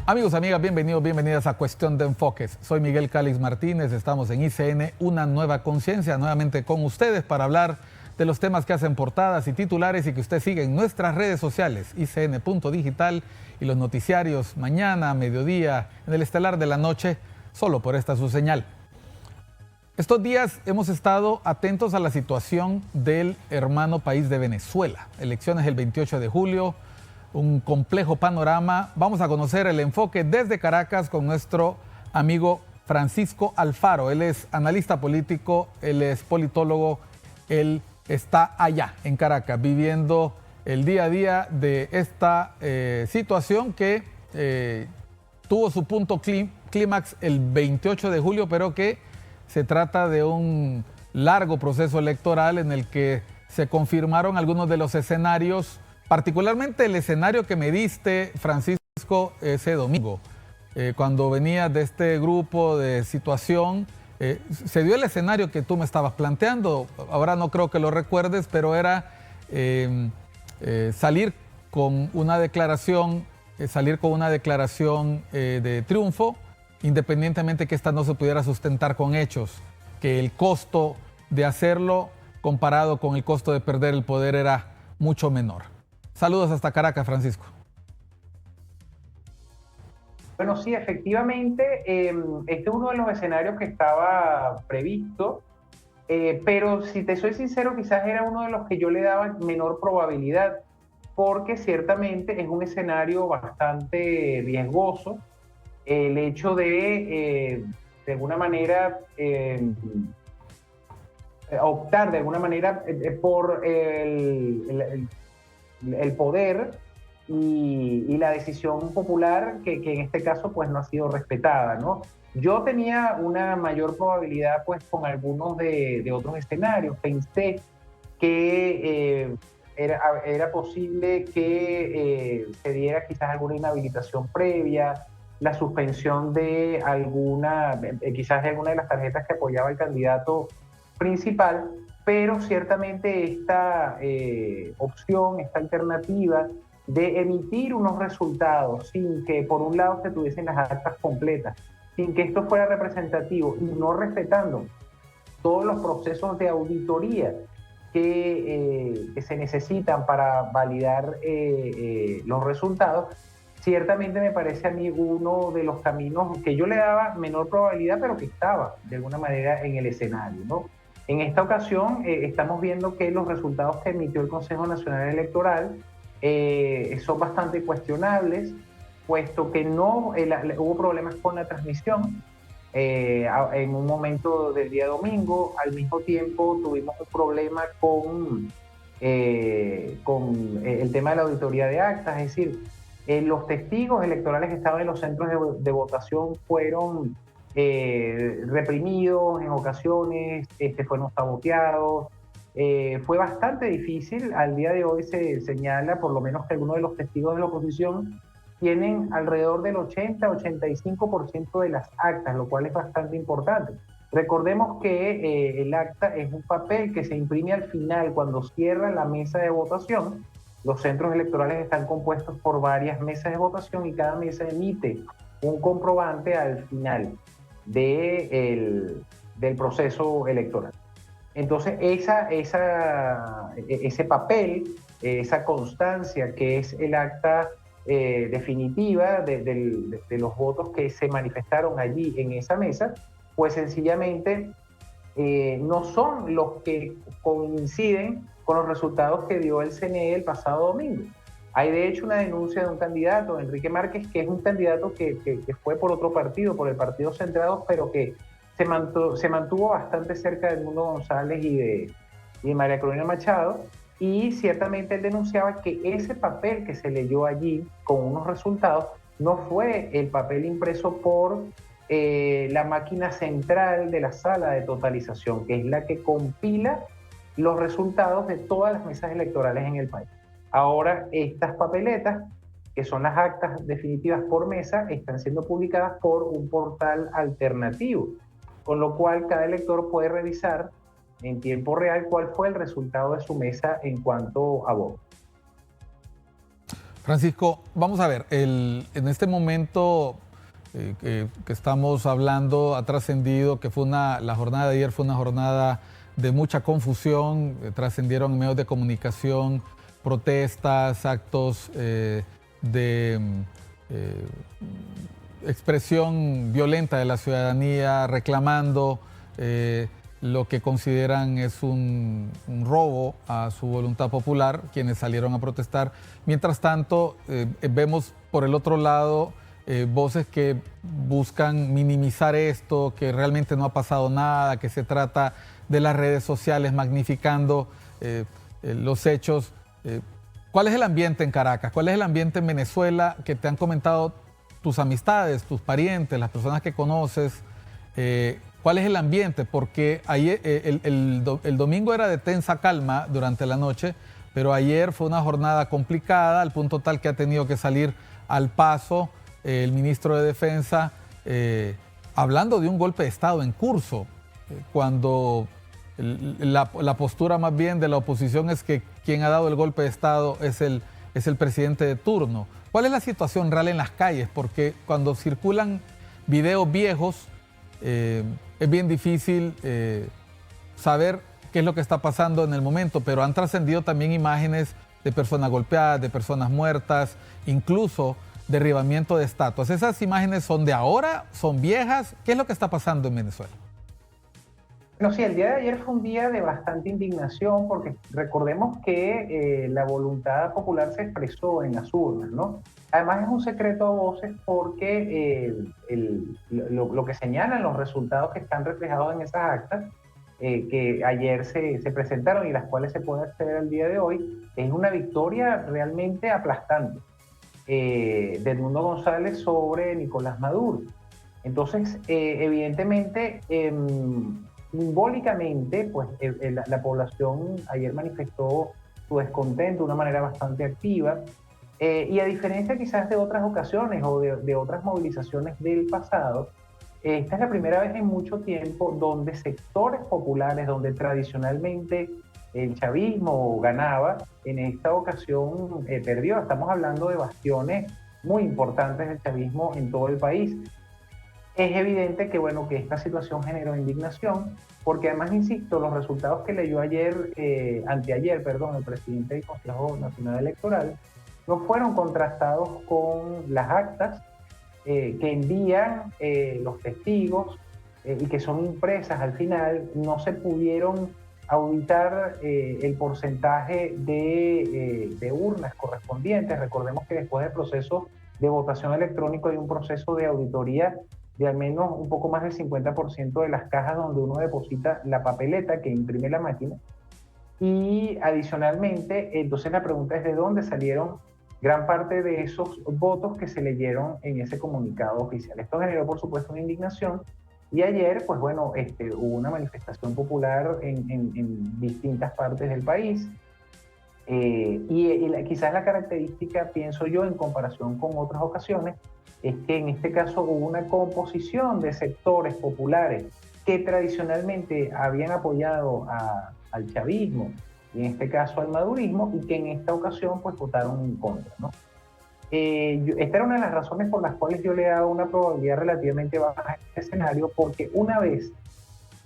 Amigos, amigas, bienvenidos, bienvenidas a Cuestión de Enfoques. Soy Miguel Calix Martínez, estamos en ICN, Una Nueva Conciencia, nuevamente con ustedes para hablar de los temas que hacen portadas y titulares y que usted sigue en nuestras redes sociales, ICN.digital y los noticiarios mañana, mediodía, en el estelar de la noche, solo por esta su señal. Estos días hemos estado atentos a la situación del hermano país de Venezuela. Elecciones el 28 de julio. Un complejo panorama. Vamos a conocer el enfoque desde Caracas con nuestro amigo Francisco Alfaro. Él es analista político, él es politólogo, él está allá en Caracas viviendo el día a día de esta situación que tuvo su punto clímax el 28 de julio, pero que se trata de un largo proceso electoral en el que se confirmaron algunos de los escenarios, particularmente el escenario que me diste, Francisco, ese domingo, cuando venía de este grupo de situación, se dio el escenario que tú me estabas planteando. Ahora no creo que lo recuerdes, pero era salir con una declaración, de triunfo, independientemente que esta no se pudiera sustentar con hechos, que el costo de hacerlo comparado con el costo de perder el poder era mucho menor. Saludos hasta Caracas, Francisco. Bueno, sí, efectivamente, este es uno de los escenarios que estaba previsto, pero si te soy sincero, quizás era uno de los que yo le daba menor probabilidad, porque ciertamente es un escenario bastante riesgoso. El hecho de alguna manera, optar de alguna manera por el poder y la decisión popular que en este caso pues no ha sido respetada, ¿no? Yo tenía una mayor probabilidad pues con algunos de otros escenarios. Pensé que era posible que se diera quizás alguna inhabilitación previa, la suspensión de quizás de alguna de las tarjetas que apoyaba el candidato principal, pero ciertamente esta opción, esta alternativa de emitir unos resultados sin que por un lado se tuviesen las actas completas, sin que esto fuera representativo y no respetando todos los procesos de auditoría que se necesitan para validar los resultados, ciertamente me parece a mí uno de los caminos que yo le daba menor probabilidad, pero que estaba de alguna manera en el escenario, ¿no? En esta ocasión estamos viendo que los resultados que emitió el Consejo Nacional Electoral son bastante cuestionables, puesto que no hubo problemas con la transmisión en un momento del día domingo. Al mismo tiempo tuvimos un problema con el tema de la auditoría de actas, es decir, los testigos electorales que estaban en los centros de votación fueron reprimidos en ocasiones, fueron saboteados. Fue bastante difícil. Al día de hoy se señala, por lo menos, que algunos de los testigos de la oposición tienen alrededor del 80-85% de las actas, lo cual es bastante importante. Recordemos que el acta es un papel que se imprime al final cuando cierra la mesa de votación. Los centros electorales están compuestos por varias mesas de votación y cada mesa emite un comprobante al final del proceso electoral. Entonces, ese papel, esa constancia que es el acta definitiva de los votos que se manifestaron allí en esa mesa, pues sencillamente no son los que coinciden con los resultados que dio el CNE el pasado domingo. Hay de hecho una denuncia de un candidato, Enrique Márquez, que es un candidato que fue por otro partido, por el Partido Centrados, pero que se mantuvo bastante cerca de Edmundo González y de María Corina Machado, y ciertamente él denunciaba que ese papel que se leyó allí con unos resultados no fue el papel impreso por la máquina central de la sala de totalización, que es la que compila los resultados de todas las mesas electorales en el país. Ahora estas papeletas, que son las actas definitivas por mesa, están siendo publicadas por un portal alternativo, con lo cual cada elector puede revisar en tiempo real cuál fue el resultado de su mesa en cuanto a votos. Francisco, vamos a ver, en este momento que estamos hablando ha trascendido que la jornada de ayer fue una jornada de mucha confusión, trascendieron en medios de comunicación protestas, actos de expresión violenta de la ciudadanía reclamando lo que consideran es un robo a su voluntad popular, quienes salieron a protestar. Mientras tanto, vemos por el otro lado voces que buscan minimizar esto, que realmente no ha pasado nada, que se trata de las redes sociales magnificando los hechos. ¿Cuál es el ambiente en Caracas? ¿Cuál es el ambiente en Venezuela que te han comentado tus amistades, tus parientes, las personas que conoces? ¿Cuál es el ambiente? Porque ayer, el domingo era de tensa calma durante la noche, pero ayer fue una jornada complicada, al punto tal que ha tenido que salir al paso el ministro de Defensa hablando de un golpe de Estado en curso, cuando la postura más bien de la oposición es que quien ha dado el golpe de Estado es el presidente de turno. ¿Cuál es la situación real en las calles? Porque cuando circulan videos viejos, es bien difícil saber qué es lo que está pasando en el momento, pero han trascendido también imágenes de personas golpeadas, de personas muertas, incluso derribamiento de estatuas. ¿Esas imágenes son de ahora? ¿Son viejas? ¿Qué es lo que está pasando en Venezuela? No, sí, el día de ayer fue un día de bastante indignación porque recordemos que la voluntad popular se expresó en las urnas, ¿no? Además es un secreto a voces porque lo que señalan los resultados que están reflejados en esas actas que ayer se presentaron y las cuales se puede acceder al día de hoy, es una victoria realmente aplastante de Edmundo González sobre Nicolás Maduro. Entonces, evidentemente, simbólicamente, pues la población ayer manifestó su descontento de una manera bastante activa y a diferencia quizás de otras ocasiones o de otras movilizaciones del pasado, esta es la primera vez en mucho tiempo donde sectores populares, donde tradicionalmente el chavismo ganaba, en esta ocasión perdió. Estamos hablando de bastiones muy importantes del chavismo en todo el país. Es evidente que, bueno, que esta situación generó indignación, porque además, insisto, los resultados que leyó anteayer, el presidente del Consejo Nacional Electoral, no fueron contrastados con las actas que envían los testigos y que son impresas al final. No se pudieron auditar el porcentaje de urnas correspondientes. Recordemos que después del proceso de votación electrónico hay un proceso de auditoría de al menos un poco más del 50% de las cajas donde uno deposita la papeleta que imprime la máquina. Y adicionalmente, entonces la pregunta es de dónde salieron gran parte de esos votos que se leyeron en ese comunicado oficial. Esto generó, por supuesto, una indignación. Y ayer, pues bueno, hubo una manifestación popular en distintas partes del país. Quizás la característica, pienso yo, en comparación con otras ocasiones, es que en este caso hubo una composición de sectores populares que tradicionalmente habían apoyado al chavismo, y en este caso al madurismo, y que en esta ocasión pues votaron en contra, ¿no? Esta era una de las razones por las cuales yo le he dado una probabilidad relativamente baja a este escenario, porque una vez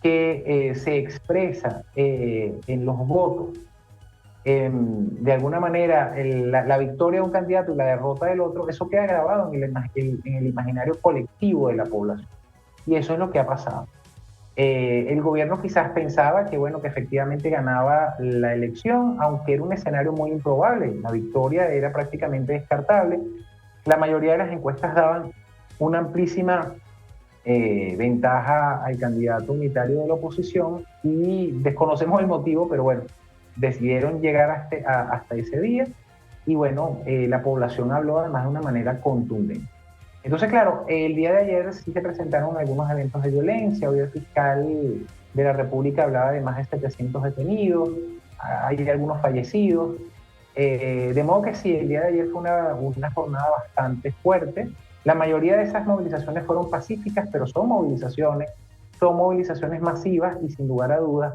que se expresa en los votos de alguna manera la victoria de un candidato y la derrota del otro, eso queda grabado en el imaginario colectivo de la población. Y eso es lo que ha pasado. El gobierno quizás pensaba que, bueno, que efectivamente ganaba la elección, aunque era un escenario muy improbable. La victoria era prácticamente descartable. La mayoría de las encuestas daban una amplísima ventaja al candidato unitario de la oposición y desconocemos el motivo, pero bueno, decidieron llegar hasta ese día y bueno, la población habló además de una manera contundente. Entonces, claro, el día de ayer sí se presentaron algunos eventos de violencia. Hoy el fiscal de la República hablaba de más de 700 detenidos, hay algunos fallecidos. De modo que sí, el día de ayer fue una jornada bastante fuerte. La mayoría de esas movilizaciones fueron pacíficas, pero son movilizaciones masivas y sin lugar a dudas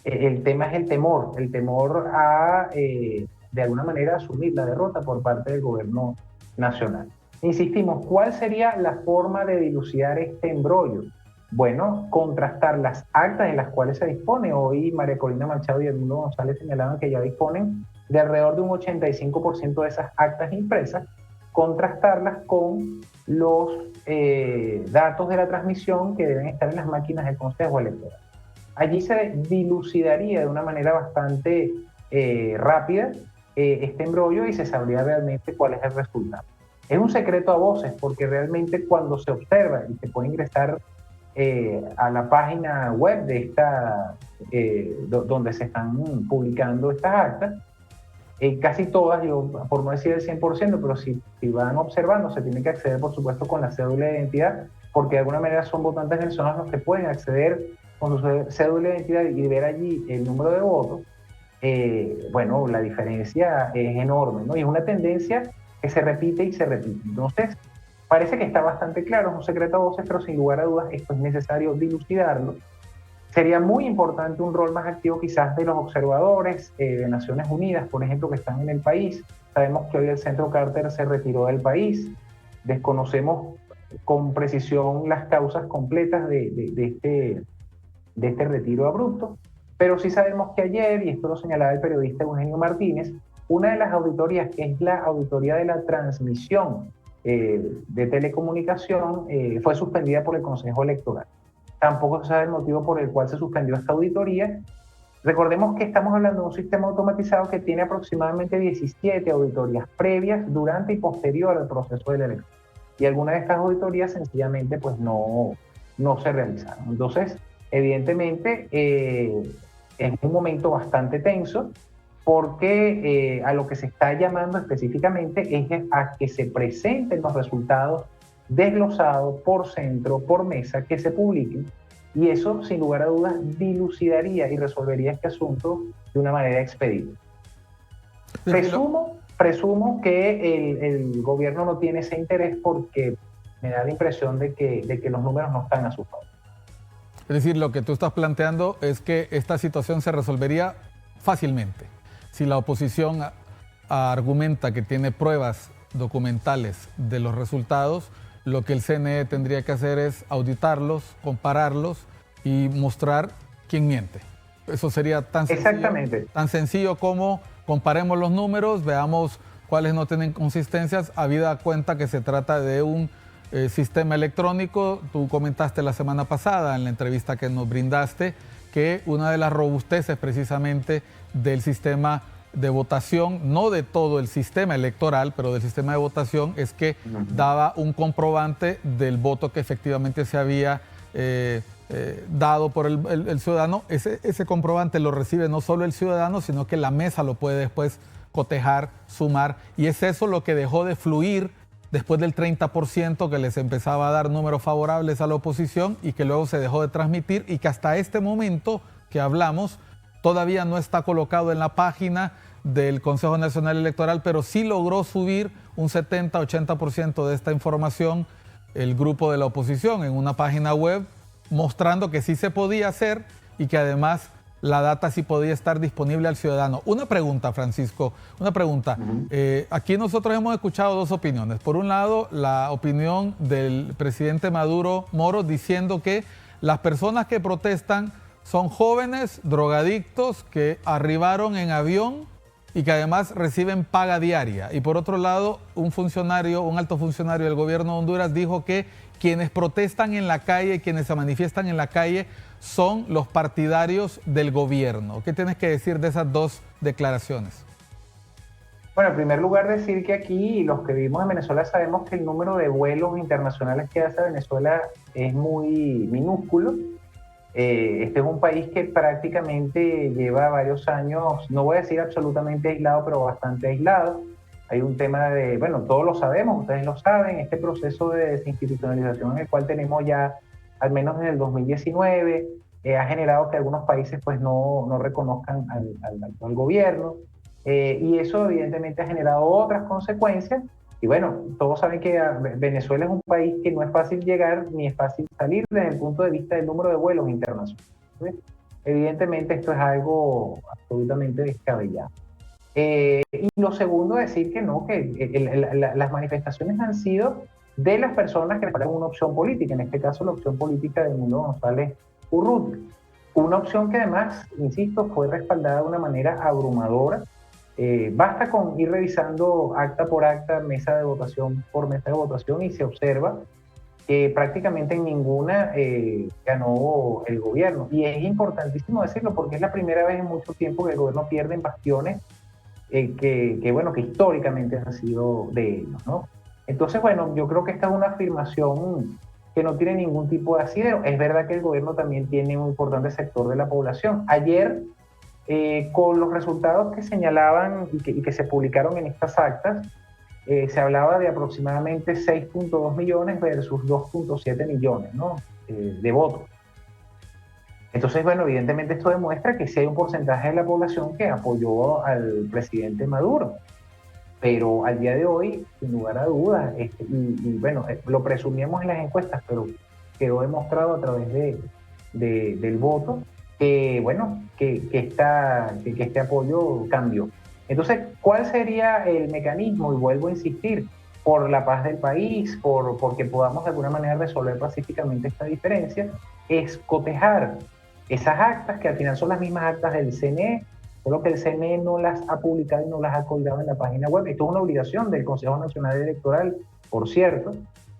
el tema es el temor de alguna manera asumir la derrota por parte del gobierno nacional. Insistimos, ¿cuál sería la forma de dilucidar este embrollo? Bueno, contrastar las actas en las cuales se dispone. Hoy María Corina Machado y Edmundo González señalaban que ya disponen de alrededor de un 85% de esas actas impresas, contrastarlas con los datos de la transmisión que deben estar en las máquinas del Consejo Electoral. Allí se dilucidaría de una manera bastante rápida este embrollo y se sabría realmente cuál es el resultado. Es un secreto a voces porque realmente cuando se observa y se puede ingresar a la página web de esta, donde se están publicando estas actas, casi todas, por no decir el 100%, pero si van observando, se tiene que acceder, por supuesto, con la cédula de identidad, porque de alguna manera son votantes venezolanos los que pueden acceder con su cédula de identidad y ver allí el número de votos. Bueno, la diferencia es enorme, ¿no? Y es una tendencia que se repite y se repite. Entonces, parece que está bastante claro, es un secreto a voces, pero sin lugar a dudas esto es necesario dilucidarlo. Sería muy importante un rol más activo quizás de los observadores de Naciones Unidas, por ejemplo, que están en el país. Sabemos que hoy el Centro Carter se retiró del país. Desconocemos con precisión las causas completas de este retiro abrupto, pero sí sabemos que ayer, y esto lo señalaba el periodista Eugenio Martínez, una de las auditorías, que es la auditoría de la transmisión de telecomunicación, fue suspendida por el Consejo Electoral. Tampoco se sabe el motivo por el cual se suspendió esta auditoría. Recordemos que estamos hablando de un sistema automatizado que tiene aproximadamente 17 auditorías previas, durante y posterior al proceso de la elección. Y algunas de estas auditorías sencillamente pues no se realizaron. Entonces, evidentemente, es un momento bastante tenso porque a lo que se está llamando específicamente es a que se presenten los resultados desglosados por centro, por mesa, que se publiquen, y eso sin lugar a dudas dilucidaría y resolvería este asunto de una manera expedita. Presumo que el gobierno no tiene ese interés porque me da la impresión de que los números no están a su favor. Es decir, lo que tú estás planteando es que esta situación se resolvería fácilmente. Si la oposición argumenta que tiene pruebas documentales de los resultados, lo que el CNE tendría que hacer es auditarlos, compararlos y mostrar quién miente. Eso sería tan sencillo como comparemos los números, veamos cuáles no tienen consistencias, habida cuenta que se trata de un sistema electrónico. Tú comentaste la semana pasada en la entrevista que nos brindaste que una de las robusteces precisamente del sistema de votación, no de todo el sistema electoral, pero del sistema de votación, es que daba un comprobante del voto que efectivamente se había dado por el ciudadano. Ese comprobante lo recibe no solo el ciudadano, sino que la mesa lo puede después cotejar, sumar, y es eso lo que dejó de fluir después del 30% que les empezaba a dar números favorables a la oposición y que luego se dejó de transmitir y que hasta este momento que hablamos todavía no está colocado en la página del Consejo Nacional Electoral, pero sí logró subir un 70-80% de esta información el grupo de la oposición en una página web, mostrando que sí se podía hacer y que además la data sí podía estar disponible al ciudadano. Una pregunta, Francisco, una pregunta. Aquí nosotros hemos escuchado dos opiniones. Por un lado, la opinión del presidente Moro diciendo que las personas que protestan son jóvenes drogadictos que arribaron en avión y que además reciben paga diaria. Y por otro lado, un alto funcionario del gobierno de Honduras dijo que quienes protestan en la calle, quienes se manifiestan en la calle, son los partidarios del gobierno. ¿Qué tienes que decir de esas dos declaraciones? Bueno, en primer lugar decir que aquí los que vivimos en Venezuela sabemos que el número de vuelos internacionales que hace Venezuela es muy minúsculo. Este es un país que prácticamente lleva varios años, no voy a decir absolutamente aislado, pero bastante aislado. Hay un tema de, bueno, todos lo sabemos, ustedes lo saben, este proceso de desinstitucionalización en el cual tenemos ya, al menos desde el 2019, ha generado que algunos países pues no reconozcan al actual gobierno, y eso evidentemente ha generado otras consecuencias. Y bueno, todos saben que Venezuela es un país que no es fácil llegar ni es fácil salir desde el punto de vista del número de vuelos internacionales. Evidentemente esto es algo absolutamente descabellado. Y lo segundo, decir que no, que las manifestaciones han sido de las personas que respaldan una opción política, en este caso la opción política de Edmundo González Urrutia. Una opción que además, insisto, fue respaldada de una manera abrumadora. Basta con ir revisando acta por acta, mesa de votación por mesa de votación, y se observa que prácticamente en ninguna ganó el gobierno. Y es importantísimo decirlo porque es la primera vez en mucho tiempo que el gobierno pierde en bastiones bueno, que históricamente han sido de ellos, ¿no? Entonces, bueno, yo creo que esta es una afirmación que no tiene ningún tipo de asidero. Es verdad que el gobierno también tiene un importante sector de la población. Ayer, con los resultados que señalaban y que se publicaron en estas actas, se hablaba de aproximadamente 6.2 millones versus 2.7 millones, ¿no? De votos. Entonces, bueno, evidentemente esto demuestra que sí hay un porcentaje de la población que apoyó al presidente Maduro, pero al día de hoy, sin lugar a dudas, bueno, lo presumíamos en las encuestas, pero quedó demostrado a través del voto que, bueno, que este apoyo cambió. Entonces, ¿cuál sería el mecanismo? Y vuelvo a insistir, por la paz del país, porque podamos de alguna manera resolver pacíficamente esta diferencia, es cotejar esas actas, que al final son las mismas actas del CNE, solo que el CNE no las ha publicado y no las ha colgado en la página web. Esto es una obligación del Consejo Nacional Electoral, por cierto.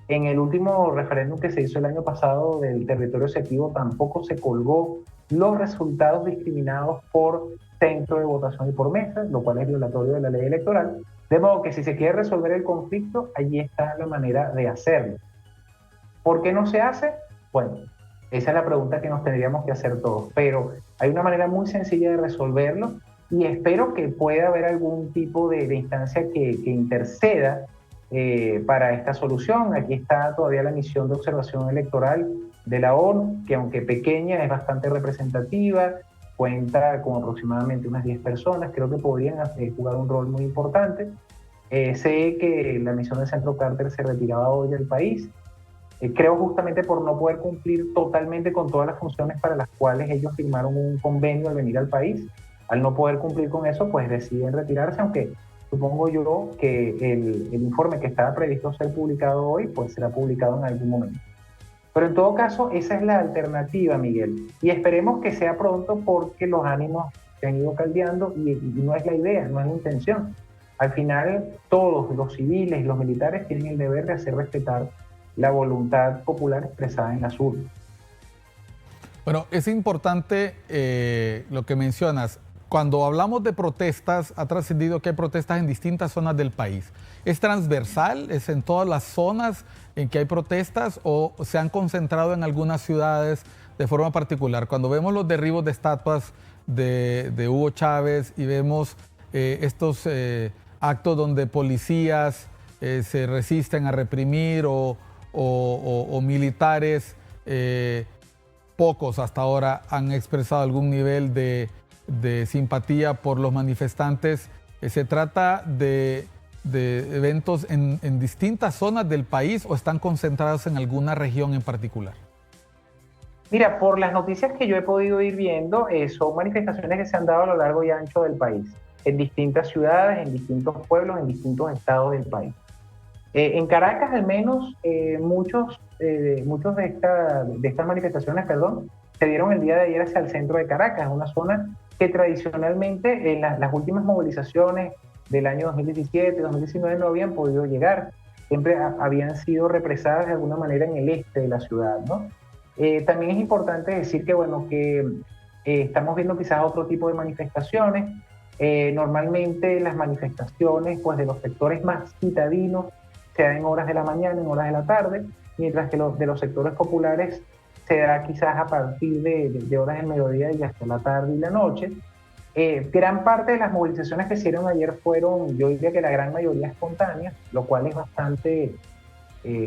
En el último referéndum que se hizo el año pasado del territorio exectivo tampoco se colgó los resultados discriminados por centro de votación y por mesa, lo cual es violatorio de la ley electoral. De modo que si se quiere resolver el conflicto, allí está la manera de hacerlo. ¿Por qué no se hace? Bueno, esa es la pregunta que nos tendríamos que hacer todos, pero hay una manera muy sencilla de resolverlo y espero que pueda haber algún tipo de instancia que interceda para esta solución. Aquí está todavía la misión de observación electoral de la ONU, que aunque pequeña es bastante representativa, cuenta con aproximadamente unas 10 personas, creo que podrían jugar un rol muy importante. Sé que la misión del Centro Carter se retiraba hoy del país, creo justamente por no poder cumplir totalmente con todas las funciones para las cuales ellos firmaron un convenio al venir al país. Al no poder cumplir con eso, pues deciden retirarse, aunque supongo yo que el informe que estaba previsto ser publicado hoy, pues será publicado en algún momento. Pero en todo caso, esa es la alternativa, Miguel. Y esperemos que sea pronto porque los ánimos se han ido caldeando y no es la idea, no es la intención. Al final, todos los civiles y los militares tienen el deber de hacer respetar la voluntad popular expresada en las urnas. Bueno, es importante lo que mencionas. Cuando hablamos de protestas, ha trascendido que hay protestas en distintas zonas del país. ¿Es transversal? ¿Es en todas las zonas en que hay protestas o se han concentrado en algunas ciudades de forma particular? Cuando vemos los derribos de estatuas de Hugo Chávez y vemos estos actos donde policías se resisten a reprimir o militares, pocos hasta ahora han expresado algún nivel de simpatía por los manifestantes. ¿Se trata de eventos en distintas zonas del país o están concentrados en alguna región en particular? Mira, por las noticias que yo he podido ir viendo, son manifestaciones que se han dado a lo largo y ancho del país, en distintas ciudades, en distintos pueblos, en distintos estados del país. En Caracas, al menos, muchos de estas manifestaciones, se dieron el día de ayer hacia el centro de Caracas, una zona que tradicionalmente en las últimas movilizaciones del año 2017, 2019 no habían podido llegar. Siempre habían sido represadas de alguna manera en el este de la ciudad, ¿no? También es importante decir que, bueno, que estamos viendo quizás otro tipo de manifestaciones. Normalmente las manifestaciones, pues, de los sectores más citadinos se dan en horas de la mañana, en horas de la tarde, mientras que de los sectores populares se da quizás a partir de horas del mediodía y hasta la tarde y la noche. Gran parte de las movilizaciones que se hicieron ayer fueron, yo diría que la gran mayoría espontáneas, lo cual es bastante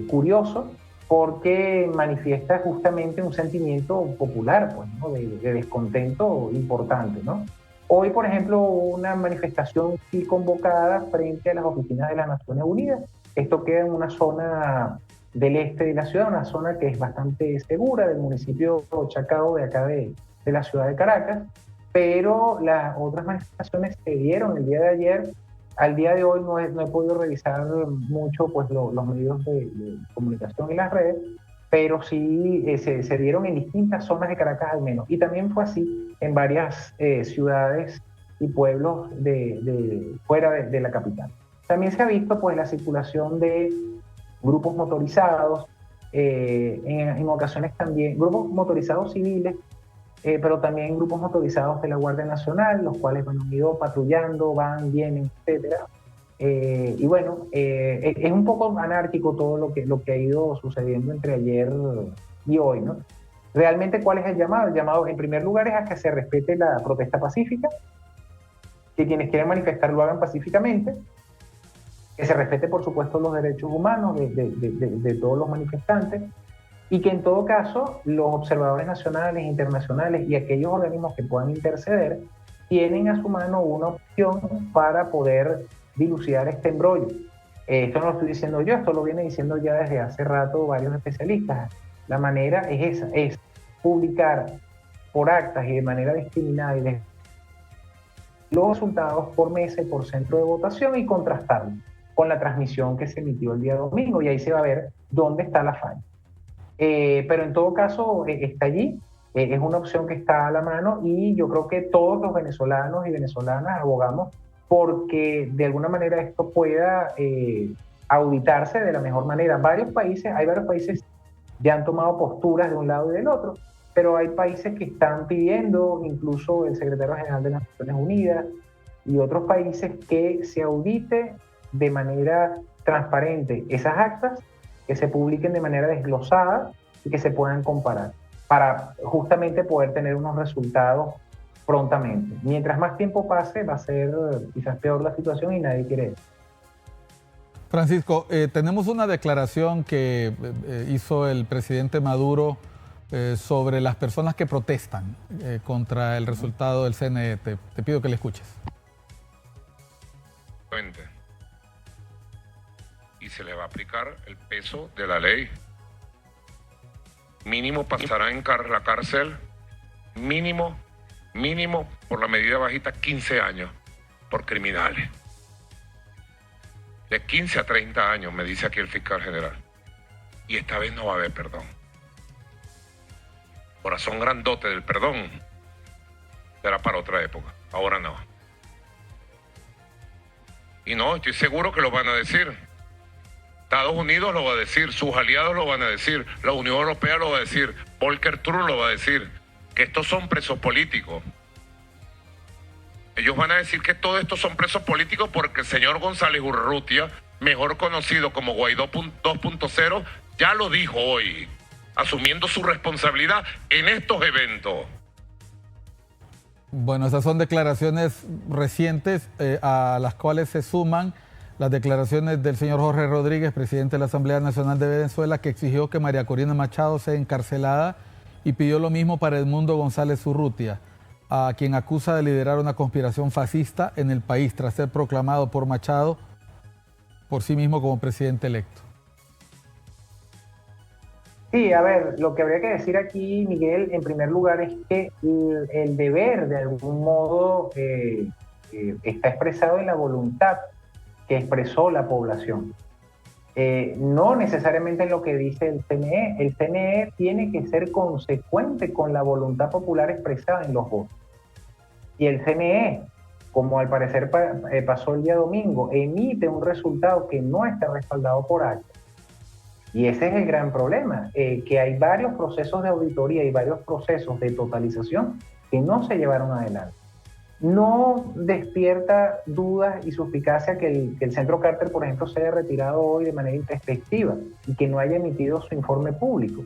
curioso, porque manifiesta justamente un sentimiento popular, pues, ¿no? de descontento importante, ¿no? Hoy, por ejemplo, hubo una manifestación sí convocada frente a las oficinas de las Naciones Unidas. Esto queda en una zona del este de la ciudad, una zona que es bastante segura, del municipio Chacao, de acá de la ciudad de Caracas. pero las otras manifestaciones se dieron el día de ayer. Al día de hoy no he podido revisar mucho pues, los medios de comunicación y las redes, pero sí se dieron en distintas zonas de Caracas al menos. Y también fue así en varias ciudades y pueblos fuera de la capital. También se ha visto pues, la circulación de grupos motorizados, en ocasiones también grupos motorizados civiles, pero también grupos motorizados de la Guardia Nacional, los cuales han ido patrullando, van, vienen, etcétera. Y bueno, es un poco anárquico todo lo que ha ido sucediendo entre ayer y hoy, ¿no? Realmente, ¿cuál es el llamado? El llamado, en primer lugar, es a que se respete la protesta pacífica, que quienes quieren manifestar lo hagan pacíficamente, que se respete, por supuesto, los derechos humanos de todos los manifestantes, y que en todo caso los observadores nacionales, internacionales y aquellos organismos que puedan interceder tienen a su mano una opción para poder dilucidar este embrollo. Esto no lo estoy diciendo yo, esto lo viene diciendo ya desde hace rato varios especialistas. La manera es esa, es publicar por actas y de manera discriminada y los resultados por mesa y por centro de votación y contrastarlos con la transmisión que se emitió el día domingo, y ahí se va a ver dónde está la falla. Pero en todo caso está allí, es una opción que está a la mano, y yo creo que todos los venezolanos y venezolanas abogamos porque de alguna manera esto pueda auditarse de la mejor manera. Hay varios países ya han tomado posturas de un lado y del otro, pero hay países que están pidiendo, incluso el secretario general de las Naciones Unidas y otros países, que se audite de manera transparente esas actas, que se publiquen de manera desglosada y que se puedan comparar para justamente poder tener unos resultados prontamente. Mientras más tiempo pase, va a ser quizás peor la situación y nadie quiere eso. Francisco, tenemos una declaración que hizo el presidente Maduro sobre las personas que protestan contra el resultado del CNE. Te pido que le escuches. Y se le va a aplicar el peso de la ley. Mínimo pasará en la cárcel, mínimo por la medida bajita 15 años por criminales. De 15 a 30 años, me dice aquí el fiscal general. Y esta vez no va a haber perdón. Corazón grandote del perdón será para otra época, ahora no. Y no, estoy seguro que lo van a decir. Estados Unidos lo va a decir, sus aliados lo van a decir, la Unión Europea lo va a decir, Volker Turk lo va a decir, que estos son presos políticos. Ellos van a decir que todos estos son presos políticos porque el señor González Urrutia, mejor conocido como Guaidó 2.0, ya lo dijo hoy, asumiendo su responsabilidad en estos eventos. Bueno, esas son declaraciones recientes a las cuales se suman las declaraciones del señor Jorge Rodríguez, presidente de la Asamblea Nacional de Venezuela, que exigió que María Corina Machado sea encarcelada y pidió lo mismo para Edmundo González Urrutia, a quien acusa de liderar una conspiración fascista en el país tras ser proclamado por Machado por sí mismo como presidente electo. Sí, a ver, lo que habría que decir aquí, Miguel, en primer lugar es que el deber de algún modo está expresado en la voluntad que expresó la población. No necesariamente en lo que dice el CNE. El CNE tiene que ser consecuente con la voluntad popular expresada en los votos. Y el CNE, como al parecer pasó el día domingo, emite un resultado que no está respaldado por acta. Y ese es el gran problema, que hay varios procesos de auditoría y varios procesos de totalización que no se llevaron adelante. No despierta dudas y suspicacia que el Centro Carter, por ejemplo, se haya retirado hoy de manera intempestiva y que no haya emitido su informe público.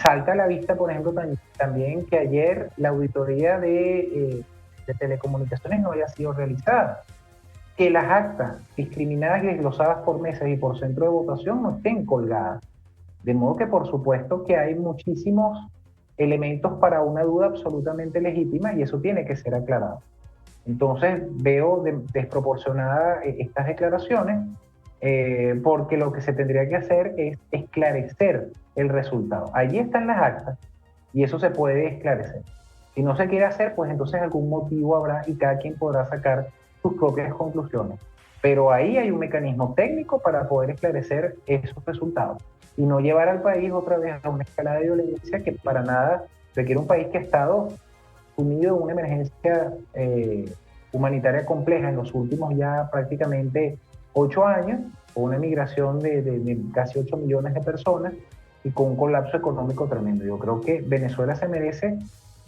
Salta a la vista, por ejemplo, también que ayer la auditoría de telecomunicaciones no haya sido realizada, que las actas discriminadas y desglosadas por mesas y por centro de votación no estén colgadas. De modo que, por supuesto, que hay muchísimos elementos para una duda absolutamente legítima y eso tiene que ser aclarado. Entonces veo desproporcionadas estas declaraciones porque lo que se tendría que hacer es esclarecer el resultado. Allí están las actas y eso se puede esclarecer. Si no se quiere hacer, pues entonces algún motivo habrá y cada quien podrá sacar sus propias conclusiones. Pero ahí hay un mecanismo técnico para poder esclarecer esos resultados y no llevar al país otra vez a una escalada de violencia que para nada requiere un país que ha estado sumido en una emergencia humanitaria compleja en los últimos ya prácticamente 8 años, con una migración de casi 8 millones de personas y con un colapso económico tremendo. Yo creo que Venezuela se merece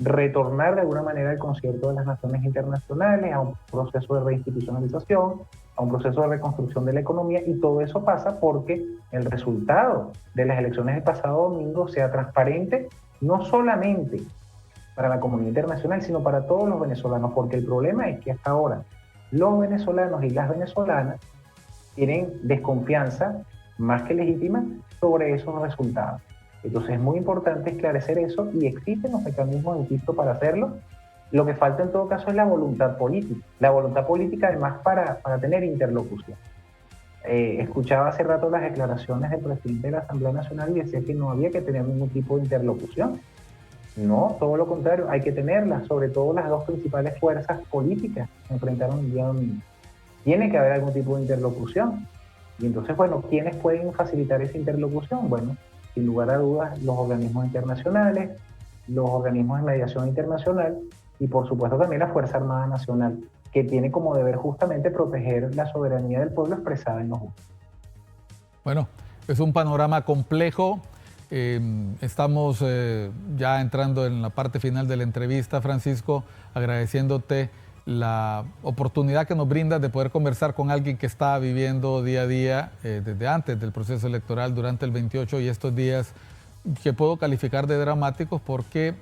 retornar de alguna manera al concierto de las naciones internacionales, a un proceso de reinstitucionalización, a un proceso de reconstrucción de la economía, y todo eso pasa porque el resultado de las elecciones del pasado domingo sea transparente, no solamente para la comunidad internacional, sino para todos los venezolanos, porque el problema es que hasta ahora los venezolanos y las venezolanas tienen desconfianza más que legítima sobre esos resultados. Entonces es muy importante esclarecer eso y existen los mecanismos, insisto, para hacerlo. Lo que falta en todo caso es la voluntad política. La voluntad política además para tener interlocución. Escuchaba hace rato las declaraciones del presidente de la Asamblea Nacional y decía que no había que tener ningún tipo de interlocución. No, todo lo contrario, hay que tenerla, sobre todo las dos principales fuerzas políticas que se enfrentaron el día domingo. Tiene que haber algún tipo de interlocución. Y entonces, bueno, ¿quiénes pueden facilitar esa interlocución? Bueno, sin lugar a dudas, los organismos internacionales, los organismos de mediación internacional y, por supuesto, también la Fuerza Armada Nacional, que tiene como deber justamente proteger la soberanía del pueblo expresada en los hechos. Bueno, es un panorama complejo. Estamos ya entrando en la parte final de la entrevista, Francisco, agradeciéndote la oportunidad que nos brindas de poder conversar con alguien que está viviendo día a día, desde antes del proceso electoral, durante el 28 y estos días que puedo calificar de dramáticos porque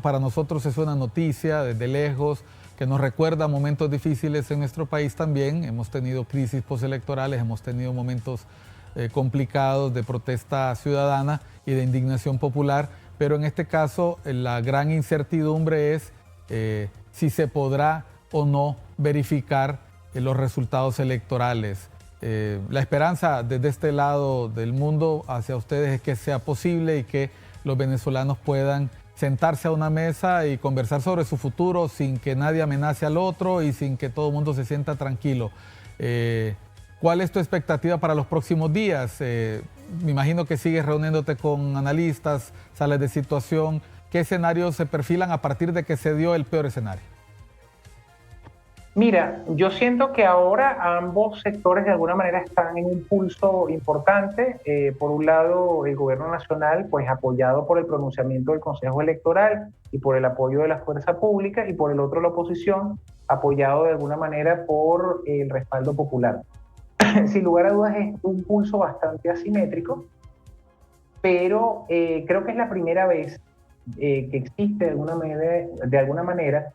para nosotros es una noticia desde lejos que nos recuerda momentos difíciles en nuestro país también. Hemos tenido crisis postelectorales, hemos tenido momentos complicados de protesta ciudadana y de indignación popular, pero en este caso la gran incertidumbre es si se podrá o no verificar los resultados electorales. La esperanza desde este lado del mundo hacia ustedes es que sea posible y que los venezolanos puedan sentarse a una mesa y conversar sobre su futuro sin que nadie amenace al otro y sin que todo el mundo se sienta tranquilo. ¿Cuál es tu expectativa para los próximos días? Me imagino que sigues reuniéndote con analistas, sales de situación. ¿Qué escenarios se perfilan a partir de que se dio el peor escenario? Mira, yo siento que ahora ambos sectores de alguna manera están en un pulso importante. Por un lado, el gobierno nacional, pues apoyado por el pronunciamiento del Consejo Electoral y por el apoyo de la fuerza pública, y por el otro la oposición, apoyado de alguna manera por el respaldo popular. Sin lugar a dudas es un pulso bastante asimétrico, pero creo que es la primera vez que existe de alguna manera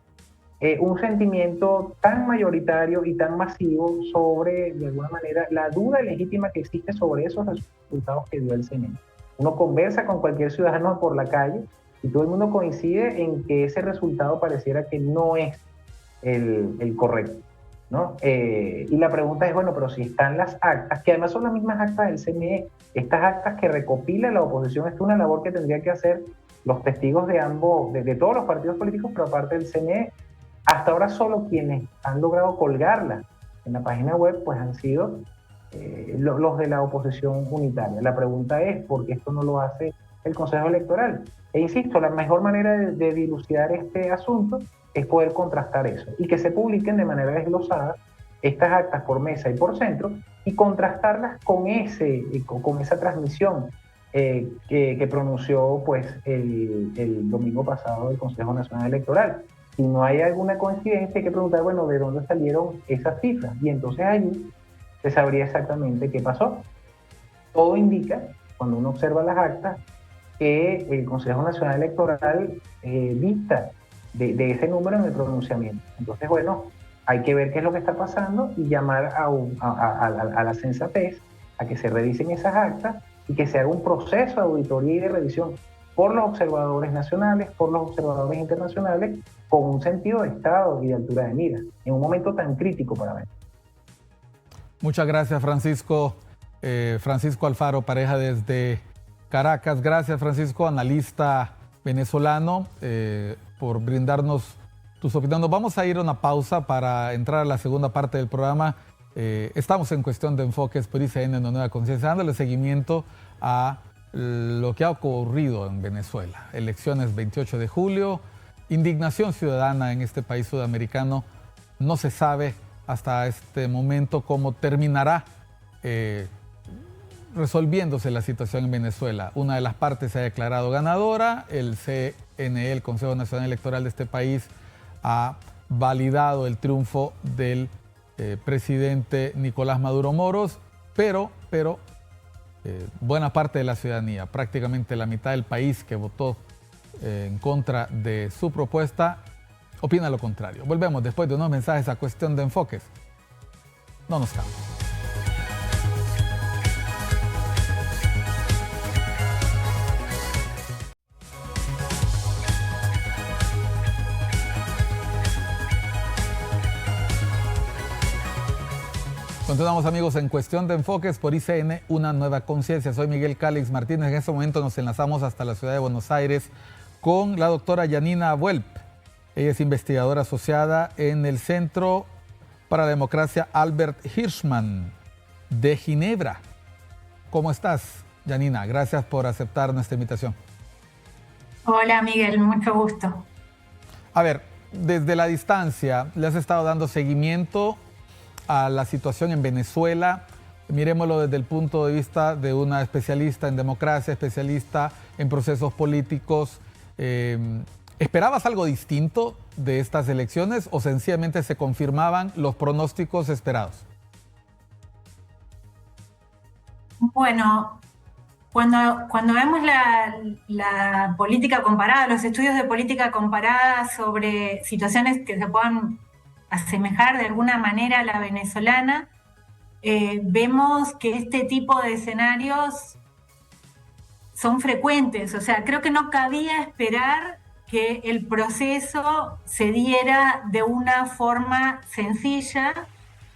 un sentimiento tan mayoritario y tan masivo sobre, de alguna manera, la duda legítima que existe sobre esos resultados que dio el CNE. Uno conversa con cualquier ciudadano por la calle y todo el mundo coincide en que ese resultado pareciera que no es el correcto, ¿no? Y la pregunta es, bueno, pero si están las actas, que además son las mismas actas del CNE, estas actas que recopila la oposición, es una labor que tendría que hacer los testigos de ambos, de todos los partidos políticos, pero aparte del CNE. Hasta ahora solo quienes han logrado colgarla en la página web pues han sido los de la oposición unitaria. La pregunta es, ¿por qué esto no lo hace el Consejo Electoral? E insisto, la mejor manera de dilucidar este asunto es poder contrastar eso y que se publiquen de manera desglosada estas actas por mesa y por centro y contrastarlas con esa transmisión que pronunció pues, el domingo pasado el Consejo Nacional Electoral. Si no hay alguna coincidencia, hay que preguntar, bueno, ¿de dónde salieron esas cifras? Y entonces allí se sabría exactamente qué pasó. Todo indica, cuando uno observa las actas, que el Consejo Nacional Electoral dicta de ese número en el pronunciamiento. Entonces, bueno, hay que ver qué es lo que está pasando y llamar a la sensatez a que se revisen esas actas y que se haga un proceso de auditoría y de revisión por los observadores nacionales, por los observadores internacionales, con un sentido de Estado y de altura de mira, en un momento tan crítico para ver. Muchas gracias, Francisco. Francisco Alfaro Pareja desde Caracas. Gracias, Francisco, analista venezolano. por brindarnos tus opiniones. Nos vamos a ir a una pausa para entrar a la segunda parte del programa. Estamos en Cuestión de Enfoques por ICN, Una Nueva Conciencia, dándole seguimiento a lo que ha ocurrido en Venezuela. Elecciones 28 de julio, indignación ciudadana en este país sudamericano. No se sabe hasta este momento cómo terminará resolviéndose la situación en Venezuela. Una de las partes se ha declarado ganadora, el CNE, el Consejo Nacional Electoral de este país, ha validado el triunfo del presidente Nicolás Maduro Moros, pero buena parte de la ciudadanía, prácticamente la mitad del país que votó en contra de su propuesta, opina lo contrario. Volvemos después de unos mensajes a Cuestión de Enfoques. No nos cambien. Continuamos, amigos, en Cuestión de Enfoques por ICN, Una Nueva Conciencia. Soy Miguel Calix Martínez. En este momento nos enlazamos hasta la ciudad de Buenos Aires con la doctora Yanina Vuelp. Ella es investigadora asociada en el Centro para la Democracia Albert Hirschman de Ginebra. ¿Cómo estás, Yanina? Gracias por aceptar nuestra invitación. Hola, Miguel, mucho gusto. A ver, desde la distancia, ¿le has estado dando seguimiento a la situación en Venezuela? Miremoslo desde el punto de vista de una especialista en democracia, especialista en procesos políticos. ¿Esperabas algo distinto de estas elecciones o sencillamente se confirmaban los pronósticos esperados? Bueno, cuando vemos la política comparada, los estudios de política comparada sobre situaciones que se puedan asemejar de alguna manera a la venezolana, vemos que este tipo de escenarios son frecuentes. O sea, creo que no cabía esperar que el proceso se diera de una forma sencilla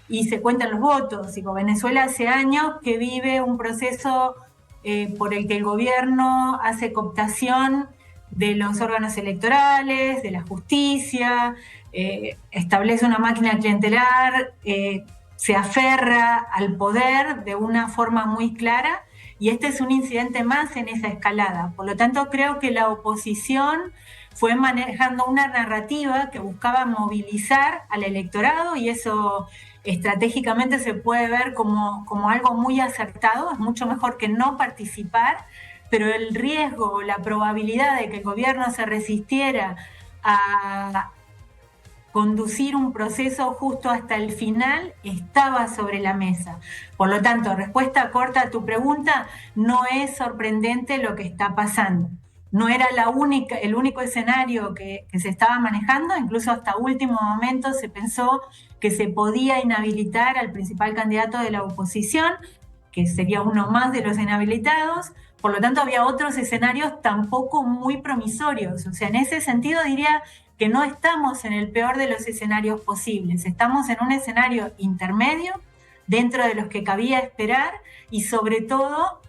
y se cuentan los votos. Digo, Venezuela hace años que vive un proceso por el que el gobierno hace cooptación de los órganos electorales, de la justicia, establece una máquina clientelar, se aferra al poder de una forma muy clara, y este es un incidente más en esa escalada. Por lo tanto, creo que la oposición fue manejando una narrativa que buscaba movilizar al electorado, y eso estratégicamente se puede ver como algo muy acertado. Es mucho mejor que no participar, pero el riesgo, la probabilidad de que el gobierno se resistiera a conducir un proceso justo hasta el final estaba sobre la mesa. Por lo tanto, respuesta corta a tu pregunta, no es sorprendente lo que está pasando. No era el único escenario que se estaba manejando. Incluso hasta último momento se pensó que se podía inhabilitar al principal candidato de la oposición, que sería uno más de los inhabilitados. Por lo tanto, había otros escenarios tampoco muy promisorios. O sea, en ese sentido diría que no estamos en el peor de los escenarios posibles. Estamos en un escenario intermedio, dentro de los que cabía esperar, y sobre todo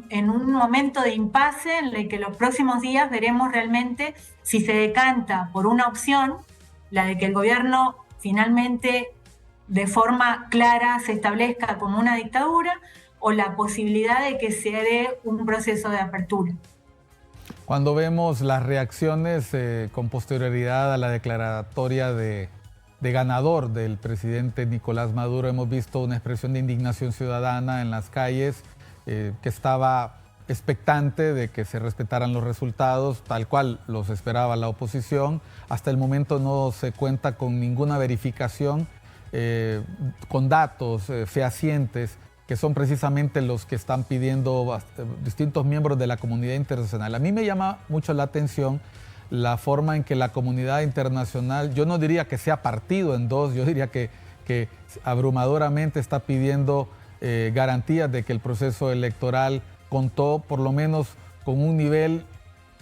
en un momento de impasse en el que los próximos días veremos realmente si se decanta por una opción, la de que el gobierno finalmente de forma clara se establezca como una dictadura, o la posibilidad de que se dé un proceso de apertura. Cuando vemos las reacciones con posterioridad a la declaratoria de ganador del presidente Nicolás Maduro, hemos visto una expresión de indignación ciudadana en las calles, que estaba expectante de que se respetaran los resultados tal cual los esperaba la oposición. Hasta el momento no se cuenta con ninguna verificación, con datos fehacientes, que son precisamente los que están pidiendo distintos miembros de la comunidad internacional. A mí me llama mucho la atención la forma en que la comunidad internacional, yo no diría que sea partido en dos, yo diría que abrumadoramente está pidiendo garantías de que el proceso electoral contó por lo menos con un nivel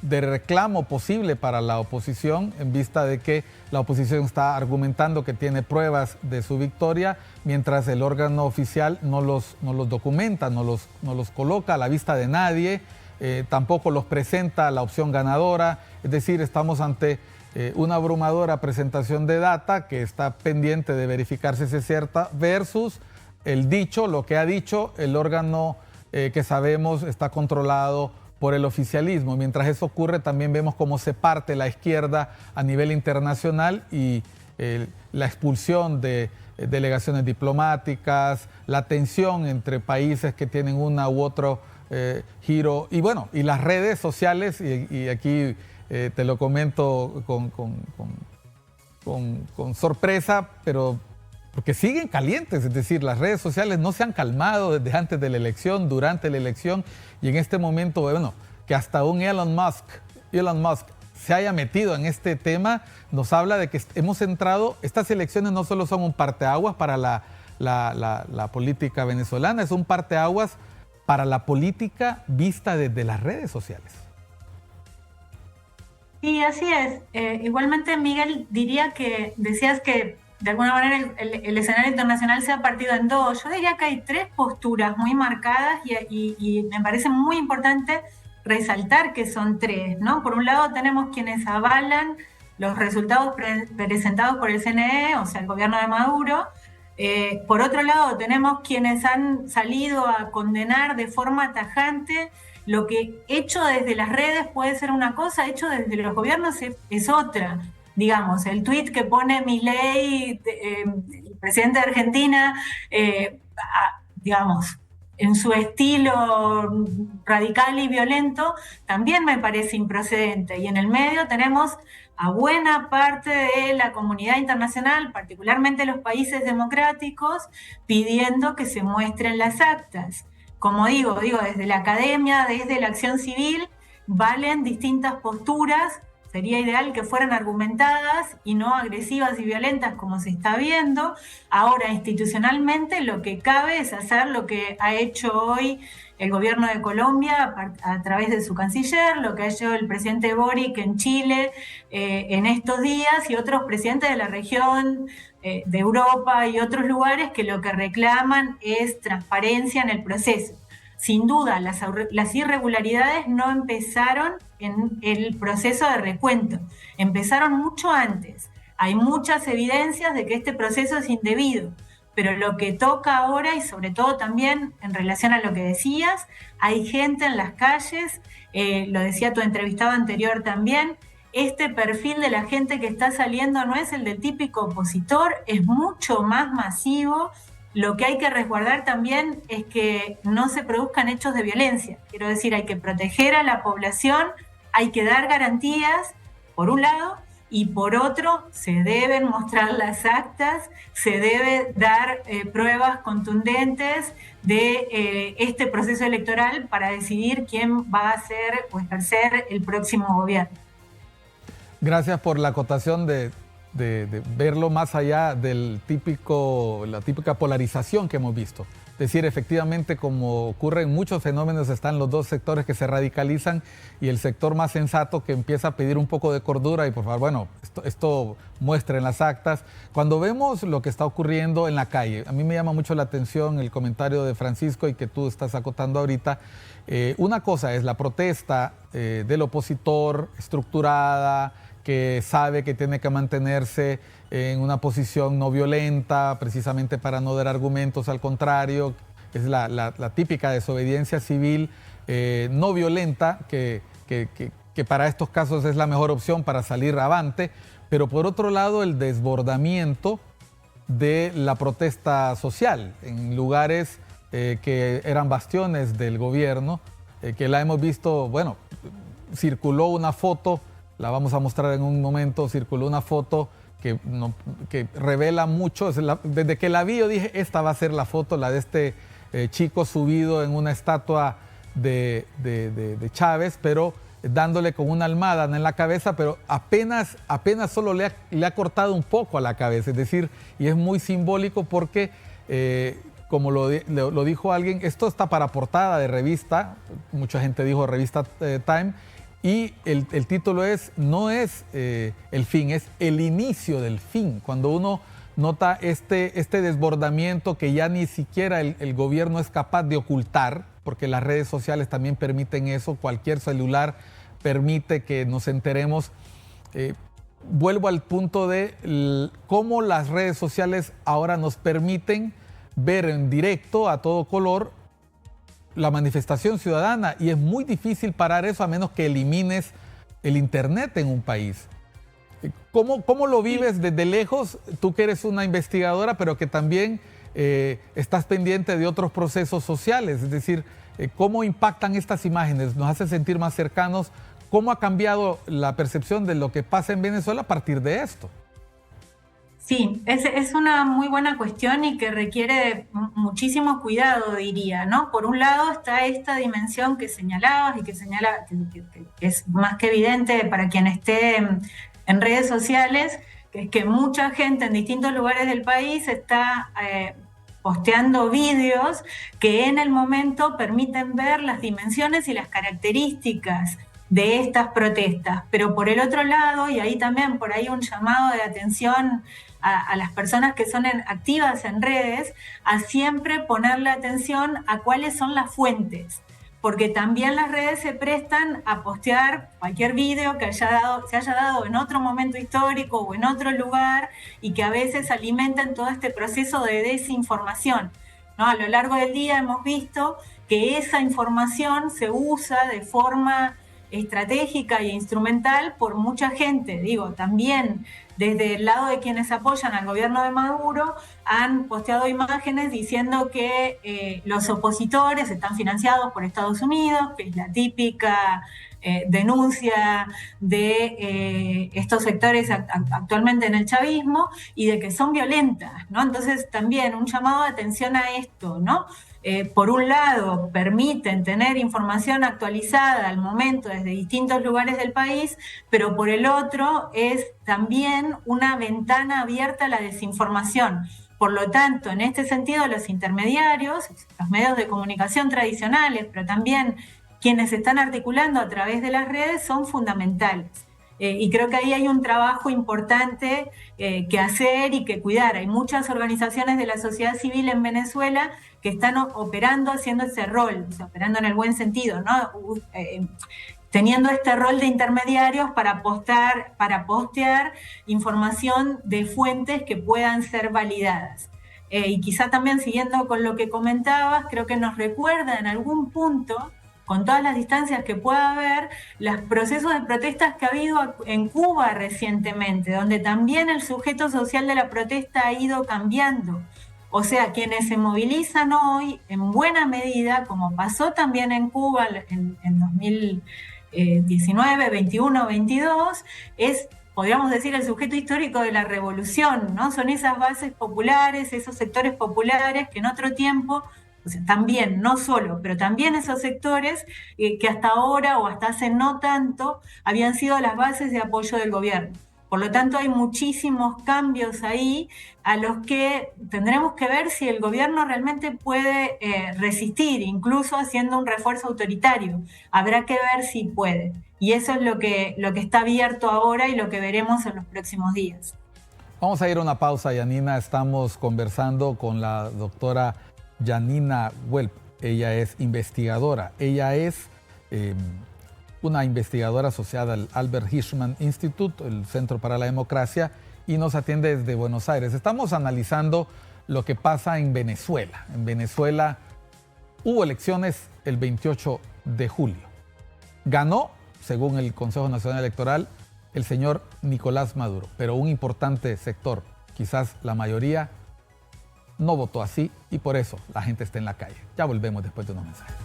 de reclamo posible para la oposición, en vista de que la oposición está argumentando que tiene pruebas de su victoria, mientras el órgano oficial no los documenta, no los coloca a la vista de nadie, tampoco los presenta a la opción ganadora. Es decir, estamos ante una abrumadora presentación de data que está pendiente de verificarse si es cierta versus el dicho, lo que ha dicho el órgano que sabemos está controlado por el oficialismo. Mientras eso ocurre, también vemos cómo se parte la izquierda a nivel internacional y la expulsión de delegaciones diplomáticas, la tensión entre países que tienen una u otro giro, y bueno, y las redes sociales, y aquí te lo comento con sorpresa, pero porque siguen calientes, es decir, las redes sociales no se han calmado desde antes de la elección, durante la elección, y en este momento, bueno, que hasta un Elon Musk se haya metido en este tema, nos habla de que hemos entrado, estas elecciones no solo son un parteaguas para la política venezolana, es un parteaguas para la política vista desde las redes sociales. Sí, así es. Igualmente, Miguel, diría que decías que de alguna manera el escenario internacional se ha partido en dos. Yo diría que hay tres posturas muy marcadas y me parece muy importante resaltar que son tres, ¿no? Por un lado tenemos quienes avalan los resultados presentados por el CNE, o sea, el gobierno de Maduro. Por otro lado tenemos quienes han salido a condenar de forma tajante lo que hecho desde las redes puede ser una cosa, hecho desde los gobiernos es otra. Digamos, el tuit que pone Milei, el presidente de Argentina, digamos, en su estilo radical y violento, también me parece improcedente. Y en el medio tenemos a buena parte de la comunidad internacional, particularmente los países democráticos, pidiendo que se muestren las actas. Como digo, desde la academia, desde la acción civil, valen distintas posturas. Sería ideal que fueran argumentadas y no agresivas y violentas como se está viendo. Ahora, institucionalmente, lo que cabe es hacer lo que ha hecho hoy el gobierno de Colombia a través de su canciller, lo que ha hecho el presidente Boric en Chile en estos días y otros presidentes de la región, de Europa y otros lugares que lo que reclaman es transparencia en el proceso. Sin duda, las irregularidades no empezaron en el proceso de recuento, empezaron mucho antes. Hay muchas evidencias de que este proceso es indebido, pero lo que toca ahora, y sobre todo también en relación a lo que decías, hay gente en las calles, lo decía tu entrevistado anterior también, este perfil de la gente que está saliendo no es el del típico opositor, es mucho más masivo. Lo que hay que resguardar también es que no se produzcan hechos de violencia. Quiero decir, hay que proteger a la población, hay que dar garantías, por un lado, y por otro, se deben mostrar las actas, se debe dar pruebas contundentes de este proceso electoral para decidir quién va a ser o ejercer el próximo gobierno. Gracias por la acotación de verlo más allá del la típica polarización que hemos visto. Es decir, efectivamente, como ocurre en muchos fenómenos, están los dos sectores que se radicalizan y el sector más sensato que empieza a pedir un poco de cordura y por favor, bueno, esto muestra en las actas. Cuando vemos lo que está ocurriendo en la calle, a mí me llama mucho la atención el comentario de Francisco y que tú estás acotando ahorita. Una cosa es la protesta del opositor estructurada, que sabe que tiene que mantenerse en una posición no violenta, precisamente para no dar argumentos al contrario. Es la típica desobediencia civil no violenta, que para estos casos es la mejor opción para salir avante. Pero por otro lado, el desbordamiento de la protesta social en lugares que eran bastiones del gobierno, que la hemos visto, bueno, circuló una foto, la vamos a mostrar en un momento, circuló una foto que revela mucho. Desde que la vi yo dije, esta va a ser la foto, la de este chico subido en una estatua de Chávez, pero dándole con una almohada en la cabeza, pero apenas solo le ha cortado un poco a la cabeza, es decir, y es muy simbólico porque, como lo dijo alguien, esto está para portada de revista, mucha gente dijo revista Time, y el título no es el fin, es el inicio del fin. Cuando uno nota este desbordamiento que ya ni siquiera el gobierno es capaz de ocultar, porque las redes sociales también permiten eso, cualquier celular permite que nos enteremos. vuelvo al punto de cómo las redes sociales ahora nos permiten ver en directo, a todo color, la manifestación ciudadana, y es muy difícil parar eso a menos que elimines el internet en un país. ¿Cómo lo vives desde lejos? Tú que eres una investigadora, pero que también estás pendiente de otros procesos sociales, es decir, ¿cómo impactan estas imágenes? ¿Nos hace sentir más cercanos? ¿Cómo ha cambiado la percepción de lo que pasa en Venezuela a partir de esto? Sí, es una muy buena cuestión y que requiere muchísimo cuidado, diría, ¿no? Por un lado está esta dimensión que señalabas y que es más que evidente para quien esté en redes sociales, que es que mucha gente en distintos lugares del país está posteando vídeos que en el momento permiten ver las dimensiones y las características de estas protestas. Pero por el otro lado, y ahí también por ahí un llamado de atención a las personas que son activas en redes, a siempre ponerle atención a cuáles son las fuentes, porque también las redes se prestan a postear cualquier video que se haya dado en otro momento histórico o en otro lugar, y que a veces alimentan todo este proceso de desinformación, ¿no? A lo largo del día hemos visto que esa información se usa de forma estratégica e instrumental por mucha gente. Digo, también desde el lado de quienes apoyan al gobierno de Maduro han posteado imágenes diciendo que los opositores están financiados por Estados Unidos, que es la típica denuncia de estos sectores actualmente en el chavismo, y de que son violentas, ¿no? Entonces también un llamado de atención a esto, ¿no? Por un lado, permiten tener información actualizada al momento desde distintos lugares del país, pero por el otro es también una ventana abierta a la desinformación. Por lo tanto, en este sentido, los intermediarios, los medios de comunicación tradicionales, pero también quienes se están articulando a través de las redes, son fundamentales. Y creo que ahí hay un trabajo importante que hacer y que cuidar. Hay muchas organizaciones de la sociedad civil en Venezuela que están operando, haciendo ese rol, o sea, operando en el buen sentido, ¿no? Teniendo este rol de intermediarios para postear información de fuentes que puedan ser validadas. Y quizá también siguiendo con lo que comentabas, creo que nos recuerda en algún punto, con todas las distancias que pueda haber, los procesos de protestas que ha habido en Cuba recientemente, donde también el sujeto social de la protesta ha ido cambiando. O sea, quienes se movilizan hoy, en buena medida, como pasó también en Cuba en 2019, 21, 22, es, podríamos decir, el sujeto histórico de la revolución, ¿no? Son esas bases populares, esos sectores populares que en otro tiempo, o sea, también, no solo, pero también esos sectores que hasta ahora o hasta hace no tanto habían sido las bases de apoyo del gobierno. Por lo tanto, hay muchísimos cambios ahí a los que tendremos que ver si el gobierno realmente puede resistir, incluso haciendo un refuerzo autoritario. Habrá que ver si puede. Y eso es lo que está abierto ahora y lo que veremos en los próximos días. Vamos a ir a una pausa, Yanina. Estamos conversando con la doctora Janina Welp. Ella es investigadora. Ella es una investigadora asociada al Albert Hirschman Institute, el Centro para la Democracia, y nos atiende desde Buenos Aires. Estamos analizando lo que pasa en Venezuela. En Venezuela hubo elecciones el 28 de julio. Ganó, según el Consejo Nacional Electoral, el señor Nicolás Maduro, pero un importante sector, quizás la mayoría, no votó así, y por eso la gente está en la calle. Ya volvemos después de unos mensajes.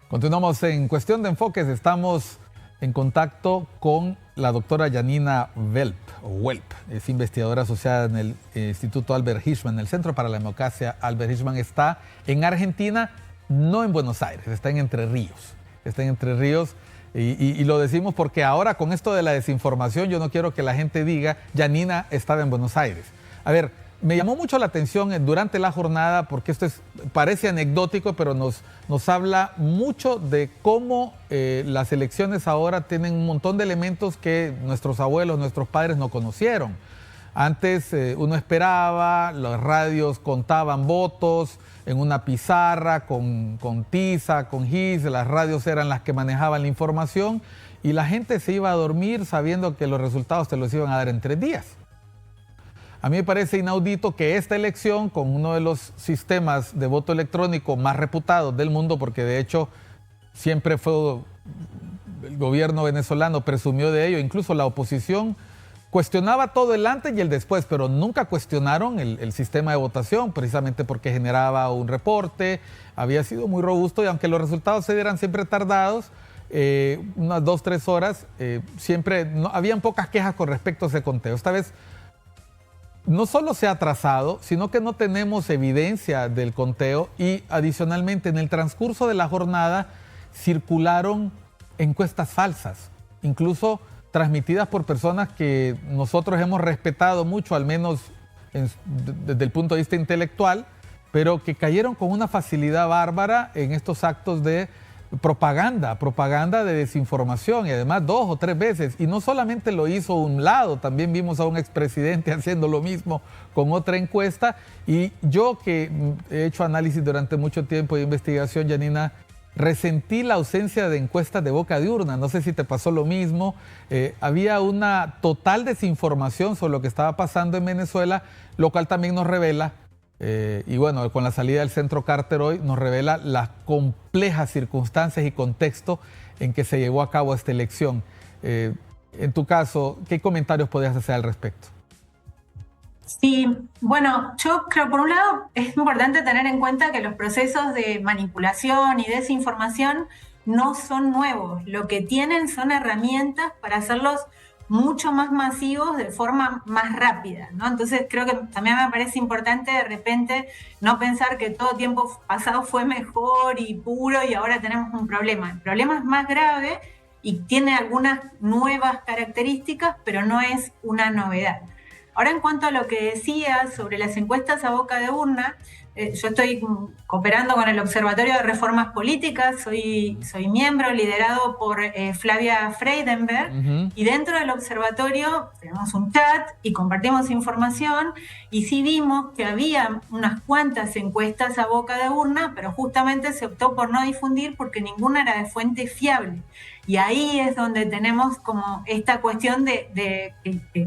Continuamos en Cuestión de Enfoques. Estamos en contacto con la doctora Janina Welp. Es investigadora asociada en el Instituto Albert Hirschman, el Centro para la Democracia. Albert Hirschman está en Argentina, no en Buenos Aires, está en Entre Ríos. Está en Entre Ríos y lo decimos porque ahora con esto de la desinformación yo no quiero que la gente diga Janina estaba en Buenos Aires. A ver, me llamó mucho la atención durante la jornada, porque esto parece anecdótico, pero nos habla mucho de cómo las elecciones ahora tienen un montón de elementos que nuestros abuelos, nuestros padres no conocieron. Antes uno esperaba, las radios contaban votos en una pizarra con tiza, con gis, las radios eran las que manejaban la información y la gente se iba a dormir sabiendo que los resultados te los iban a dar en 3 días. A mí me parece inaudito que esta elección, con uno de los sistemas de voto electrónico más reputados del mundo, porque de hecho siempre fue el gobierno venezolano presumió de ello, incluso la oposición cuestionaba todo el antes y el después, pero nunca cuestionaron el sistema de votación, precisamente porque generaba un reporte, había sido muy robusto y aunque los resultados se dieran siempre tardados, unas 2-3 horas, siempre habían pocas quejas con respecto a ese conteo. Esta vez no solo se ha atrasado, sino que no tenemos evidencia del conteo y adicionalmente en el transcurso de la jornada circularon encuestas falsas, incluso transmitidas por personas que nosotros hemos respetado mucho, al menos desde el punto de vista intelectual, pero que cayeron con una facilidad bárbara en estos actos de propaganda de desinformación y además 2 o 3 veces. Y no solamente lo hizo un lado, también vimos a un expresidente haciendo lo mismo con otra encuesta. Y yo que he hecho análisis durante mucho tiempo de investigación, Janina, resentí la ausencia de encuestas de boca de urna. No sé si te pasó lo mismo. Había una total desinformación sobre lo que estaba pasando en Venezuela, lo cual también nos revela, y bueno, con la salida del Centro Carter hoy, nos revela las complejas circunstancias y contexto en que se llevó a cabo esta elección. En tu caso, ¿qué comentarios podrías hacer al respecto? Sí, bueno, yo creo, por un lado, es importante tener en cuenta que los procesos de manipulación y desinformación no son nuevos. Lo que tienen son herramientas para hacerlos mucho más masivos de forma más rápida, ¿no? Entonces creo que también me parece importante de repente no pensar que todo tiempo pasado fue mejor y puro y ahora tenemos un problema. El problema es más grave y tiene algunas nuevas características, pero no es una novedad. Ahora, en cuanto a lo que decía sobre las encuestas a boca de urna, yo estoy cooperando con el Observatorio de Reformas Políticas, soy miembro liderado por Flavia Freidenberg, y dentro del observatorio tenemos un chat y compartimos información, y sí vimos que había unas cuantas encuestas a boca de urna, pero justamente se optó por no difundir porque ninguna era de fuente fiable. Y ahí es donde tenemos como esta cuestión que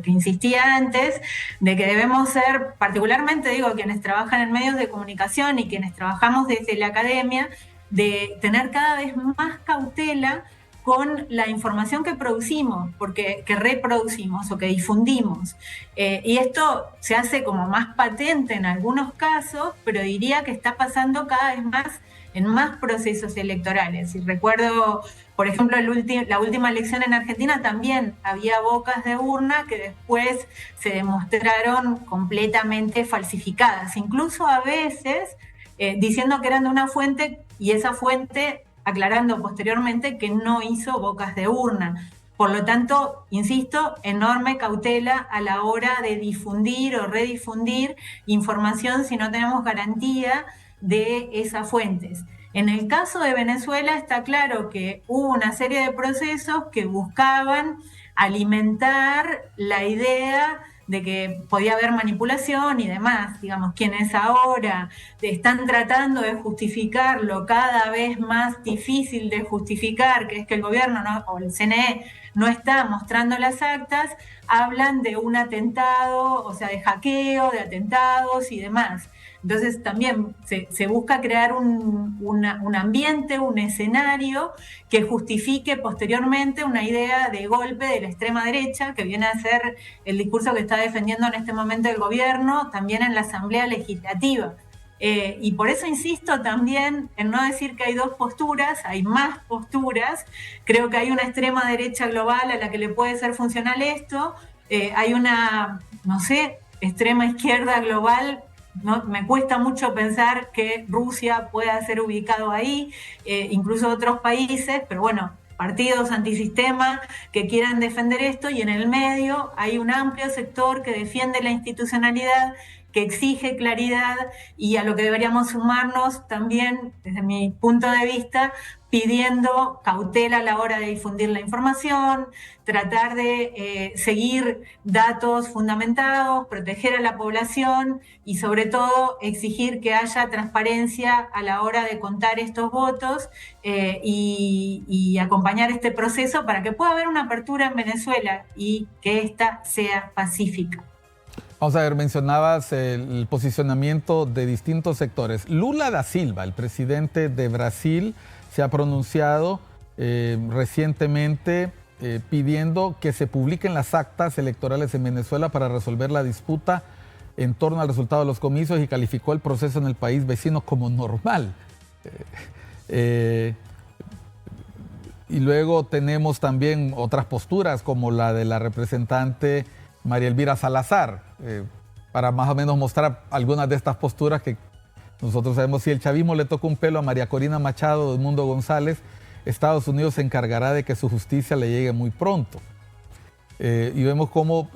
insistía antes, de que debemos ser, particularmente digo, quienes trabajan en medios de comunicación y quienes trabajamos desde la academia, de tener cada vez más cautela con la información que producimos, que reproducimos o que difundimos. Y esto se hace como más patente en algunos casos, pero diría que está pasando cada vez más en más procesos electorales. Y recuerdo, por ejemplo, la última elección en Argentina también había bocas de urna que después se demostraron completamente falsificadas, incluso a veces diciendo que eran de una fuente y esa fuente aclarando posteriormente que no hizo bocas de urna. Por lo tanto, insisto, enorme cautela a la hora de difundir o redifundir información si no tenemos garantía de esas fuentes. En el caso de Venezuela está claro que hubo una serie de procesos que buscaban alimentar la idea de que podía haber manipulación y demás. Digamos, quienes ahora están tratando de justificarlo cada vez más difícil de justificar, que es que el gobierno o el CNE no está mostrando las actas, hablan de un atentado, o sea, de hackeo, de atentados y demás. Entonces también se busca crear un ambiente, un escenario que justifique posteriormente una idea de golpe de la extrema derecha, que viene a ser el discurso que está defendiendo en este momento el gobierno, también en la Asamblea Legislativa. Y por eso insisto también en no decir que hay dos posturas, hay más posturas. Creo que hay una extrema derecha global a la que le puede ser funcional esto, hay una, no sé, extrema izquierda global. No, me cuesta mucho pensar que Rusia pueda ser ubicado ahí, incluso otros países, pero bueno, partidos antisistema que quieran defender esto, y en el medio hay un amplio sector que defiende la institucionalidad, que exige claridad y a lo que deberíamos sumarnos también, desde mi punto de vista, pidiendo cautela a la hora de difundir la información, tratar de seguir datos fundamentados, proteger a la población y sobre todo exigir que haya transparencia a la hora de contar estos votos y acompañar este proceso para que pueda haber una apertura en Venezuela y que ésta sea pacífica. Vamos a ver, mencionabas el posicionamiento de distintos sectores. Lula da Silva, el presidente de Brasil, se ha pronunciado recientemente pidiendo que se publiquen las actas electorales en Venezuela para resolver la disputa en torno al resultado de los comicios y calificó el proceso en el país vecino como normal. Y luego tenemos también otras posturas como la de la representante María Elvira Salazar, para más o menos mostrar algunas de estas posturas que nosotros sabemos. Si el chavismo le toca un pelo a María Corina Machado de Edmundo González, Estados Unidos se encargará de que su justicia le llegue muy pronto. Y vemos cómo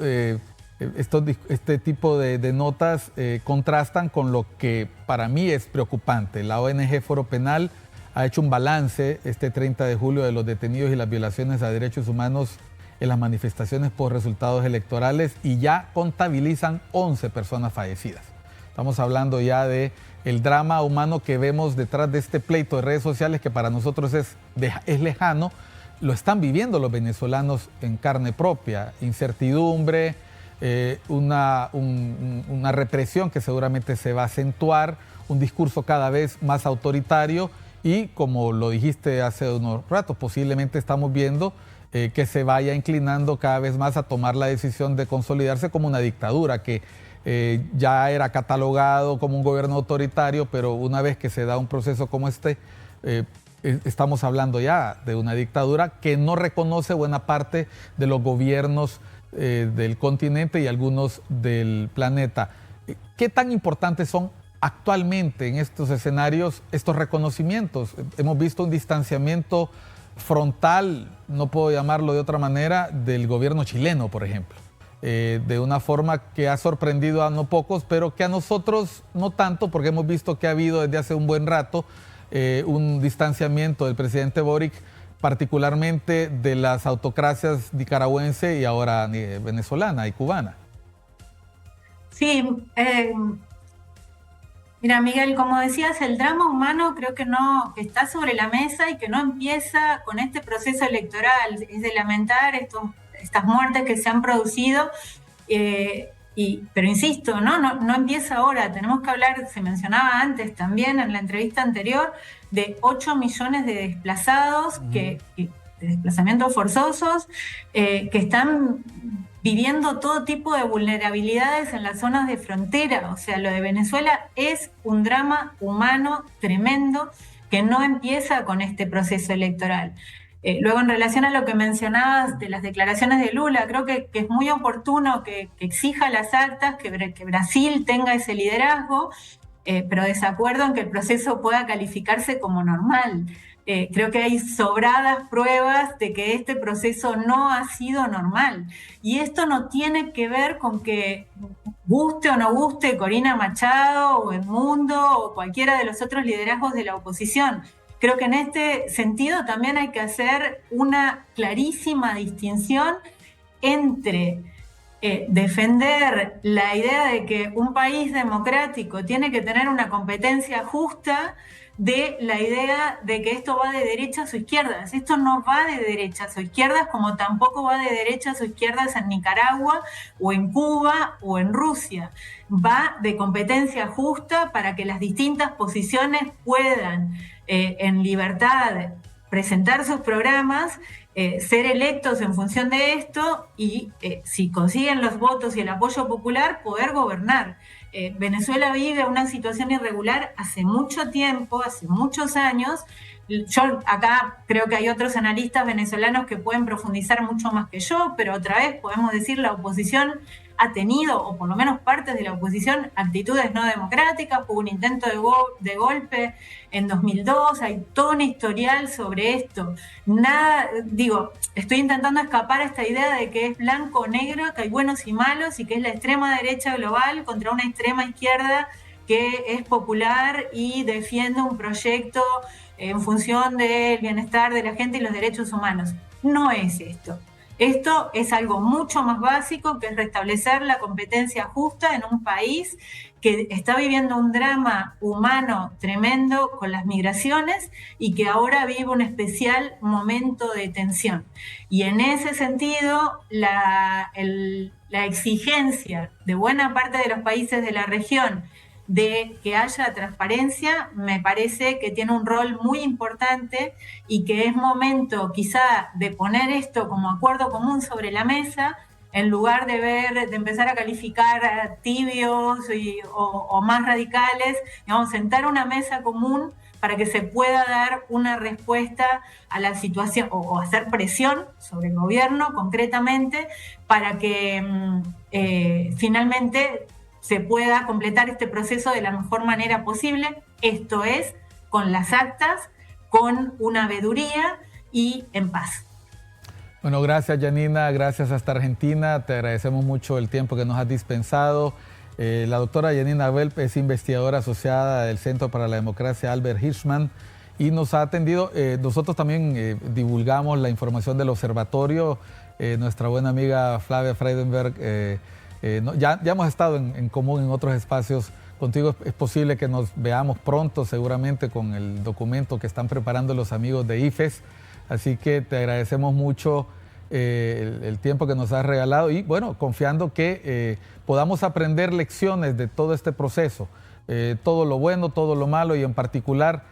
este tipo de notas contrastan con lo que para mí es preocupante. La ONG Foro Penal ha hecho un balance este 30 de julio de los detenidos y las violaciones a derechos humanos en las manifestaciones por resultados electorales y ya contabilizan 11 personas fallecidas. Estamos hablando ya de el drama humano que vemos detrás de este pleito de redes sociales que para nosotros es lejano. Lo están viviendo los venezolanos en carne propia, incertidumbre, una represión que seguramente se va a acentuar, un discurso cada vez más autoritario y, como lo dijiste hace unos ratos, posiblemente estamos viendo que se vaya inclinando cada vez más a tomar la decisión de consolidarse como una dictadura, que ya era catalogado como un gobierno autoritario, pero una vez que se da un proceso como este, estamos hablando ya de una dictadura que no reconoce buena parte de los gobiernos del continente y algunos del planeta. ¿Qué tan importantes son actualmente en estos escenarios estos reconocimientos? Hemos visto un distanciamiento frontal, no puedo llamarlo de otra manera, del gobierno chileno, por ejemplo, de una forma que ha sorprendido a no pocos, pero que a nosotros no tanto, porque hemos visto que ha habido desde hace un buen rato un distanciamiento del presidente Boric, particularmente de las autocracias nicaragüense y ahora venezolana y cubana. Sí, mira, Miguel, como decías, el drama humano creo que está sobre la mesa y que no empieza con este proceso electoral. Es de lamentar estas muertes que se han producido, pero insisto, no empieza ahora. Tenemos que hablar, se mencionaba antes también en la entrevista anterior, de 8 millones de desplazados, de desplazamientos forzosos, que están viviendo todo tipo de vulnerabilidades en las zonas de frontera. O sea, lo de Venezuela es un drama humano tremendo que no empieza con este proceso electoral. Luego, en relación a lo que mencionabas de las declaraciones de Lula, creo que es muy oportuno que exija las actas, que Brasil tenga ese liderazgo, pero desacuerdo en que el proceso pueda calificarse como normal. Creo que hay sobradas pruebas de que este proceso no ha sido normal. Y esto no tiene que ver con que guste o no guste Corina Machado o Edmundo o cualquiera de los otros liderazgos de la oposición. Creo que en este sentido también hay que hacer una clarísima distinción entre defender la idea de que un país democrático tiene que tener una competencia justa de la idea de que esto va de derechas o izquierdas. Esto no va de derechas o izquierdas, como tampoco va de derechas o izquierdas en Nicaragua o en Cuba o en Rusia. Va de competencia justa para que las distintas posiciones puedan en libertad presentar sus programas, ser electos en función de esto y si consiguen los votos y el apoyo popular, poder gobernar. Venezuela vive una situación irregular hace mucho tiempo, hace muchos años. Yo acá creo que hay otros analistas venezolanos que pueden profundizar mucho más que yo, pero otra vez podemos decir la oposición ha tenido, o por lo menos partes de la oposición, actitudes no democráticas. Hubo un intento de golpe en 2002, hay todo un historial sobre esto. Estoy intentando escapar a esta idea de que es blanco o negro, que hay buenos y malos, y que es la extrema derecha global contra una extrema izquierda que es popular y defiende un proyecto en función del bienestar de la gente y los derechos humanos. No es esto. Esto es algo mucho más básico, que es restablecer la competencia justa en un país que está viviendo un drama humano tremendo con las migraciones y que ahora vive un especial momento de tensión. Y en ese sentido, la exigencia de buena parte de los países de la región de que haya transparencia, me parece que tiene un rol muy importante y que es momento quizá de poner esto como acuerdo común sobre la mesa, en lugar de empezar a calificar a tibios o más radicales, digamos, sentar una mesa común para que se pueda dar una respuesta a la situación o hacer presión sobre el gobierno concretamente para que finalmente se pueda completar este proceso de la mejor manera posible, esto es, con las actas, con una veeduría y en paz. Bueno, gracias Yanina, gracias hasta Argentina, te agradecemos mucho el tiempo que nos has dispensado. La doctora Yanina Belp es investigadora asociada del Centro para la Democracia Albert Hirschman y nos ha atendido. Nosotros también divulgamos la información del observatorio, nuestra buena amiga Flavia Freidenberg. Ya hemos estado en común en otros espacios contigo. Es posible que nos veamos pronto, seguramente con el documento que están preparando los amigos de IFES. Así que te agradecemos mucho el tiempo que nos has regalado y bueno, confiando que podamos aprender lecciones de todo este proceso, todo lo bueno, todo lo malo y en particular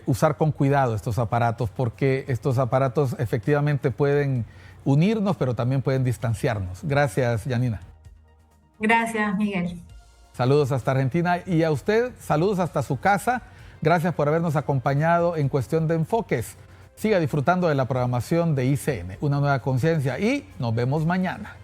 usar con cuidado estos aparatos, porque estos aparatos efectivamente pueden unirnos, pero también pueden distanciarnos. Gracias, Yanina. Gracias, Miguel. Saludos hasta Argentina y a usted, saludos hasta su casa. Gracias por habernos acompañado en Cuestión de Enfoques. Siga disfrutando de la programación de ICN, Una Nueva Conciencia, y nos vemos mañana.